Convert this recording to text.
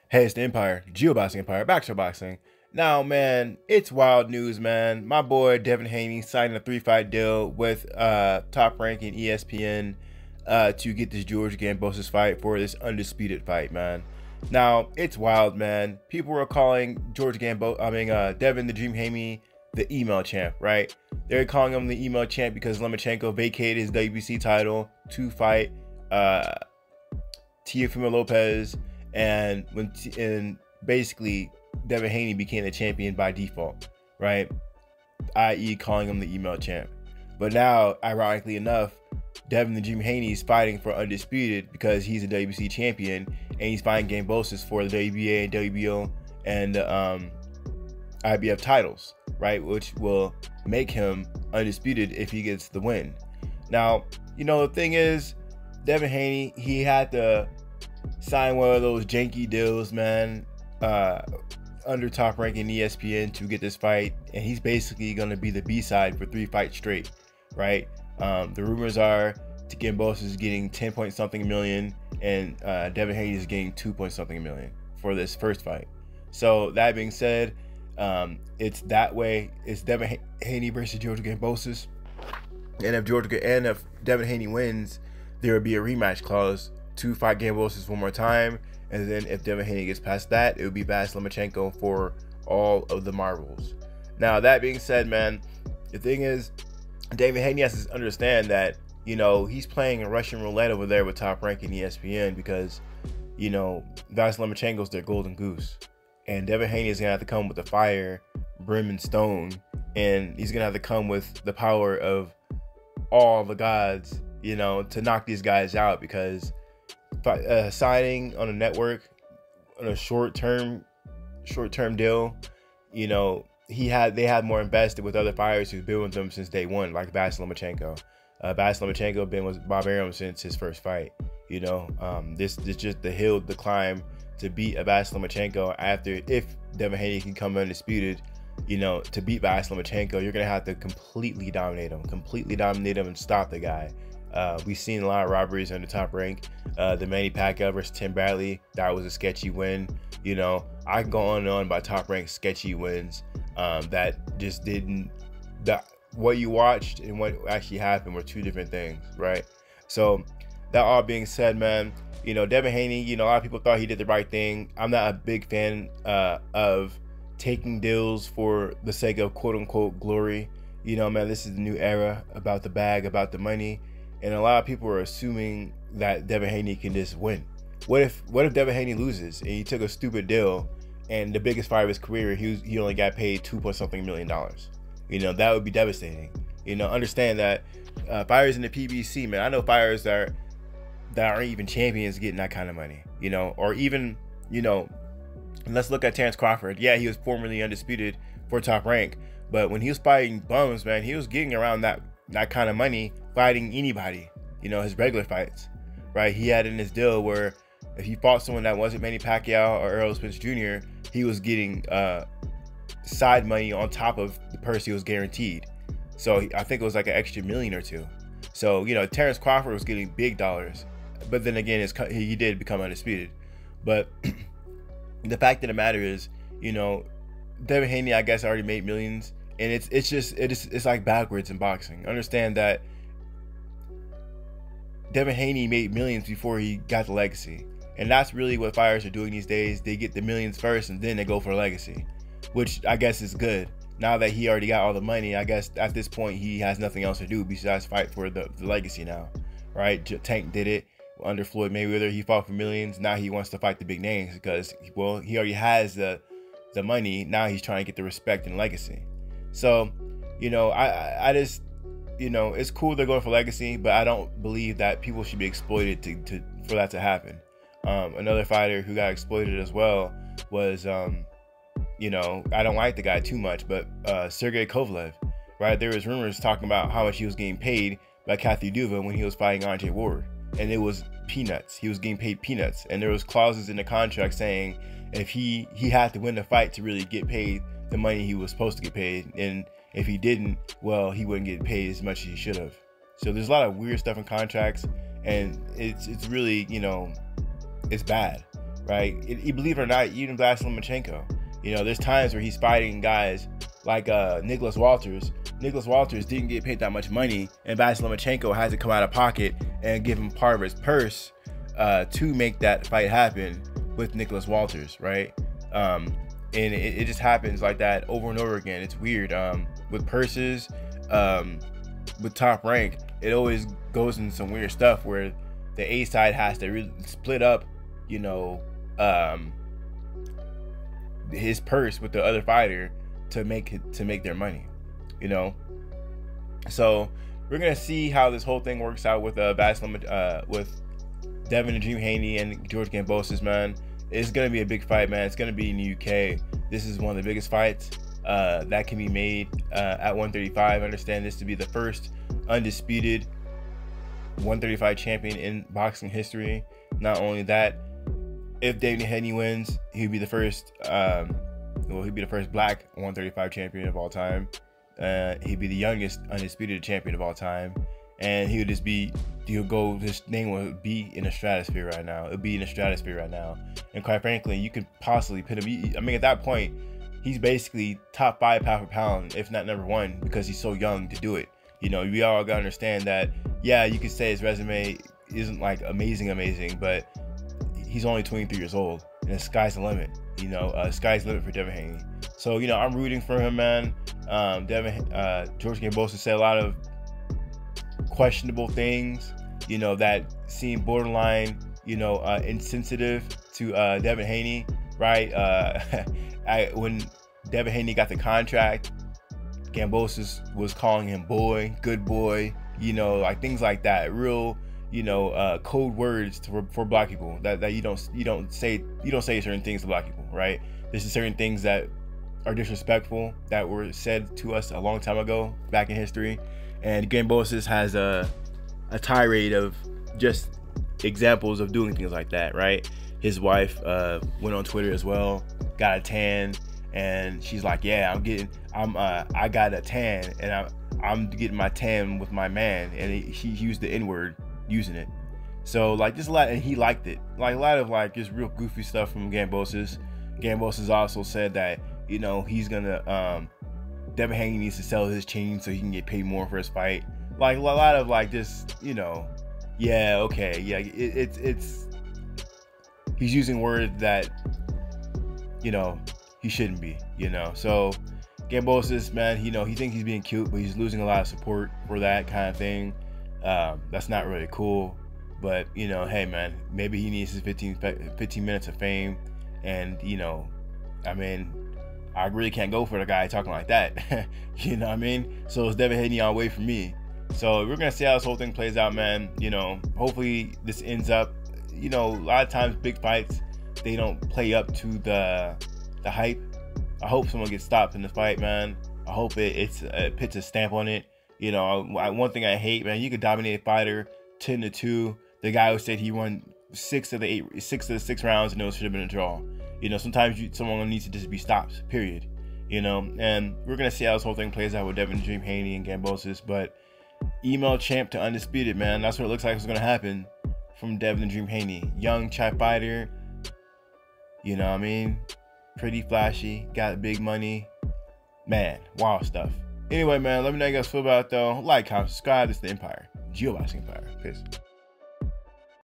Hey, it's the Empire, Geoboxing Empire, Backshot Boxing. Now, man, it's wild news, man. My boy Devin Haney signed a 3-fight deal with Top Rank and ESPN to get this George Gambosis fight for this undisputed fight, man. Now, it's wild, man. People were calling Devin the Dream Haney the email champ, right? They're calling him the email champ because Lomachenko vacated his WBC title to fight Teofimo Lopez. And basically Devin Haney became the champion by default, right? I.e. calling him the email champ. But now, ironically enough, Devin the Dream Haney is fighting for undisputed because he's a WBC champion and he's fighting Gambosis for the WBA and WBO and IBF titles, right? Which will make him undisputed if he gets the win. Now, you know, the thing is, Devin Haney, he had to sign one of those janky deals, man, under Top Rank and ESPN to get this fight, and he's basically going to be the B-side for 3 fights straight, right? The rumors are Gambosis is getting 10 point something million, and Devin Haney is getting 2 point something million for this first fight. So that being said, it's that way. It's Devin Haney versus George Gambosis, and if Devin Haney wins, there will be a rematch clause to fight Gambosis one more time, and then if Devin Haney gets past that, it would be Vas Lomachenko for all of the marbles. Now, that being said, man, the thing is, Devin Haney has to understand that, you know, he's playing a Russian roulette over there with Top Rank and ESPN because, you know, Vas Lomachenko's their golden goose, and Devin Haney is gonna have to come with the fire, brim and stone, and he's gonna have to come with the power of all the gods, you know, to knock these guys out, because signing on a network on a short-term deal, you know, they had more invested with other fighters who've been with them since day one, like Vas Lomachenko. Vas Lomachenko been with Bob Arum since his first fight. You know, this is just the hill to climb to beat Vas Lomachenko. After, if Devin Haney can come undisputed, you know, to beat Vas Lomachenko, you're gonna have to completely dominate him and stop the guy. We've seen a lot of robberies under Top Rank. The Manny Pacquiao versus Tim Bradley, that was a sketchy win. You know, I can go on and on about Top Rank sketchy wins that just didn't. What you watched and what actually happened were two different things, right? So that all being said, man, you know, Devin Haney, you know, a lot of people thought he did the right thing. I'm not a big fan of taking deals for the sake of quote unquote glory. You know, man, this is the new era about the bag, about the money. And a lot of people are assuming that Devin Haney can just win. What if Devin Haney loses and he took a stupid deal and the biggest fight of his career, he only got paid $2 point something million? You know, that would be devastating. You know, understand that fighters in the PBC, man, I know fighters that aren't even champions getting that kind of money. You know, or even, you know, let's look at Terrence Crawford. Yeah, he was formerly undisputed for Top Rank, but when he was fighting bums, man, he was getting around that kind of money fighting anybody, you know, his regular fights, right? He had in his deal where if he fought someone that wasn't Manny Pacquiao or Errol Spence Jr., he was getting side money on top of the purse he was guaranteed. So I think it was like an extra million or two. So, you know, Terrence Crawford was getting big dollars, but then again, he did become undisputed. But the fact of the matter is, you know, Devin Haney, I guess, already made millions. And it's like backwards in boxing. Understand that Devin Haney made millions before he got the legacy. And that's really what fighters are doing these days. They get the millions first and then they go for legacy, which I guess is good. Now that he already got all the money, I guess at this point he has nothing else to do besides fight for the legacy now, right? Tank did it under Floyd Mayweather. He fought for millions. Now he wants to fight the big names because, well, he already has the money. Now he's trying to get the respect and legacy. So, you know, I just, you know, it's cool they're going for legacy, but I don't believe that people should be exploited for that to happen. Another fighter who got exploited as well was, you know, I don't like the guy too much, but Sergey Kovalev, right? There was rumors talking about how much he was getting paid by Kathy Duva when he was fighting Andre Ward, and it was peanuts. He was getting paid peanuts, and there was clauses in the contract saying if he had to win the fight to really get paid the money he was supposed to get paid, and if he didn't, well, he wouldn't get paid as much as he should have. So there's a lot of weird stuff in contracts, and it's really, you know, it's bad. right? Believe it or not, even Vasyl Lomachenko, you know, there's times where he's fighting guys like Nicholas Walters. Nicholas Walters didn't get paid that much money, and Vasyl Lomachenko has to come out of pocket and give him part of his purse to make that fight happen with Nicholas Walters, right? And it just happens like that over and over again. It's weird. With purses, with Top Rank, it always goes into some weird stuff where the A side has to really split up, you know, his purse with the other fighter to make their money, you know. So we're gonna see how this whole thing works out with with Devin and Dream Haney and George Kambosos, man. It's gonna be a big fight, man. It's gonna be in the UK. This is one of the biggest fights that can be made at 135. I understand this to be the first undisputed 135 champion in boxing history. Not only that, if Devin Haney wins, he'd be the first. He'd be the first black 135 champion of all time. He'd be the youngest undisputed champion of all time, and he would just be. His name would be in the stratosphere right now. It'd be in the stratosphere right now. And quite frankly, you could possibly put him. I mean, at that point, he's basically top 5 pound for pound, if not number 1, because he's so young to do it. You know, we all gotta understand that. Yeah, you could say his resume isn't like amazing, but he's only 23 years old, and the sky's the limit. You know, sky's the limit for Devin Haney. So, you know, I'm rooting for him, man. George Kambosos said a lot of questionable things, you know, that seem borderline, you know, insensitive to Devin Haney, right? When Devin Haney got the contract, Kambosos was calling him boy, good boy, you know, like things like that. Real, you know, code words for black people that you don't say certain things to black people, right? There's certain things that are disrespectful that were said to us a long time ago back in history, and Kambosos has a tirade of just examples of doing things like that, right? His wife went on Twitter as well, got a tan, and she's like, yeah, I got a tan, and I'm getting my tan with my man, and he used the N-word using it. So like just a lot, and he liked it, like a lot of like just real goofy stuff from Kambosos. Kambosos also said that, you know, he's gonna Devin Haney needs to sell his chain so he can get paid more for his fight. Like a lot of like just, you know, yeah, okay, yeah, it's he's using words that, you know, he shouldn't be, you know. So Kambosos, man, you know, he thinks he's being cute, but he's losing a lot of support for that kind of thing. That's not really cool, but you know, hey man, maybe he needs his 15 minutes of fame, and you know, I mean, I really can't go for the guy talking like that. You know what I mean? So it's Devin Haney on way for me. So we're gonna see how this whole thing plays out, man. You know, hopefully this ends up, you know, a lot of times big fights, they don't play up to the hype. I hope someone gets stopped in the fight, man. I hope it puts a stamp on it. You know, one thing I hate, man, you could dominate a fighter 10-2. The guy who said he won 6 of the 6 rounds and it should have been a draw. You know, sometimes someone needs to just be stopped, period. You know, and we're going to see how this whole thing plays out with Devin Dream Haney and Kambosos. But email champ to undisputed, man. That's what it looks like is going to happen from Devin Dream Haney. Young chap fighter. You know what I mean? Pretty flashy. Got big money. Man, wild stuff. Anyway, man, let me know how you guys feel about it, though. Like, comment, subscribe. This is The Empire. Geoboxing Empire. Peace.